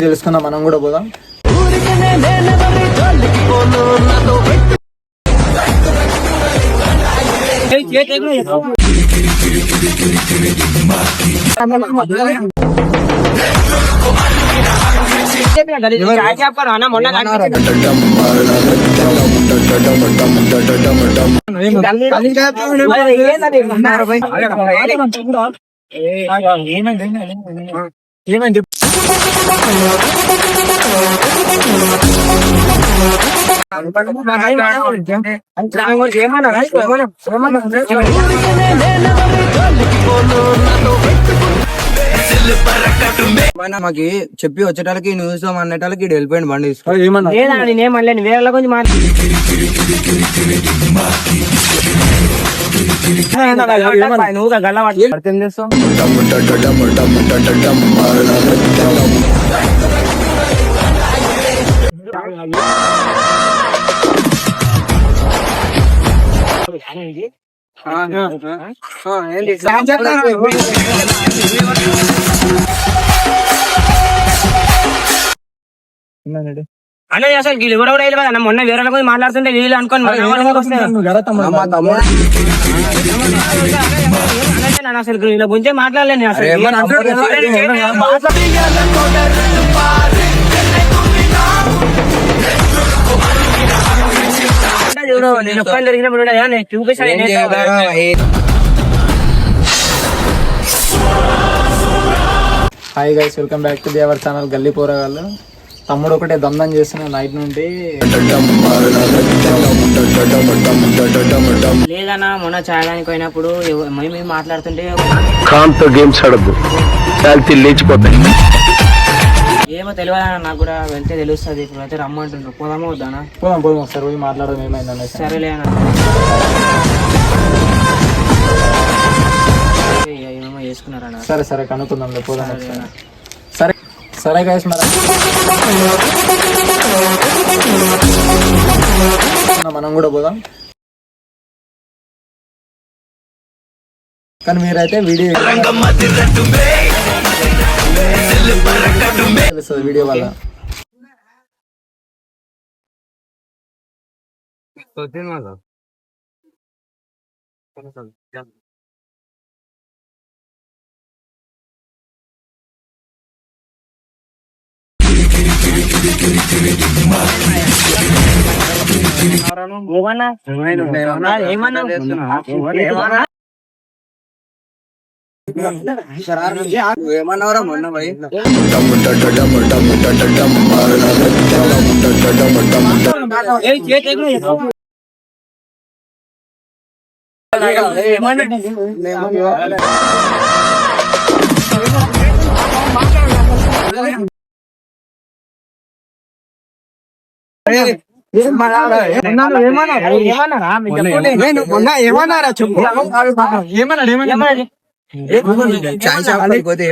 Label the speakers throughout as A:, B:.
A: తెలుసుకుందాం, మనం కూడా పోదాం. ఏమైంది? మాకి చెప్పి వచ్చేటాలకి న్యూస్ అన్నటాలకి వెళ్ళిపోయింది బండి తీసుకుని. వేరే కొంచెం నువ్వు గల్ల అర్థం చేస్తావు. అన్నది అసలు వీళ్ళు ఎవరు కూడా కదా, మొన్న వేరే గురించి మాట్లాడుతుంటే వీళ్ళు అనుకోని అసలు వీళ్ళ గురించే మాట్లాడలేను అసలు. నేను ఒక్కని జరిగినప్పుడు చూపిస్తాను. Hi guys, welcome back to our channel గల్లీ పోరగాళ్ళు. తమ్ముడు ఒకటే దందం చేస్తున్నాడు నైట్ నుండి. లేదన్నా మొన్న చాయడానికి పోయినప్పుడు మేము మాట్లాడుతుంటే కాంతో గేమ్స్ ఆడద్దు, లేచిపోతాయి. ఏమో తెలియదా నాకు కూడా, వెళ్తే తెలుస్తుంది. ఇప్పుడు అయితే రమ్మంటుండ్రు, పోదామా వద్దానా? పోదాం పోదాం, ఒకసారి పోయి మాట్లాడదాం ఏమైందన్న. సరేలే అన్న, ఏమేమో చేసుకున్నారన్న. సరే సరే కనుక్కుందాం, పోదాం. సరే సరే గైస్, మరి మనం కూడా పోదాం. కానీ మీరైతే వీడియో తెలుస్తుంది వీడియో వల్ల. ఏమన్నారా మొన్న భయ్? ఏమన్నారా చెప్పు. ఏమన్నా చాయ్ షాప్ పోతే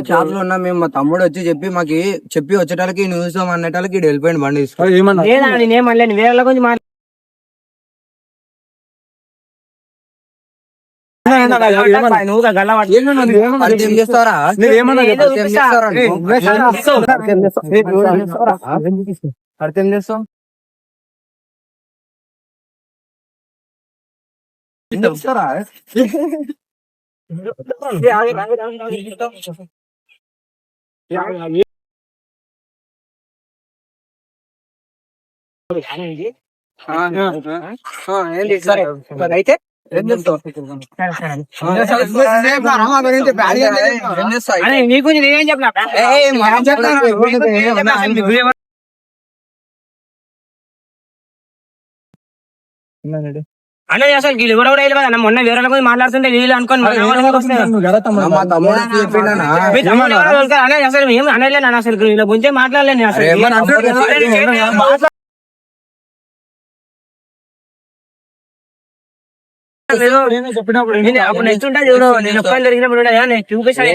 A: షాప్ లో ఉన్నా మేము. మా తమ్ముడు వచ్చి చెప్పి వచ్చేటాలకి న్యూస్ అన్నటాలకి వెళ్ళిపోయింది బండి తీసుకుని. వేరే కొంచెం పరిచయం చేస్తారా? పరిచయం చేస్తాం.
B: అయితే
A: నీకు నేనేం చెప్పిన అన్న అసలు వీళ్ళు ఎవరో వెళ్ళి కదా మొన్న వేరే గురించి మాట్లాడుతుంటే వీళ్ళు అనుకోని అసలు ఏం అనలేను అసలు వీళ్ళ గురించే మాట్లాడలేను అసలు చెప్పినప్పుడు అప్పుడు నెక్స్ట్ ఉంటా చూడు నేను ఒక్కని జరిగినప్పుడు నేను చూపిస్తాను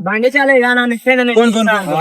A: బండి చాలే చూస్తున్నావు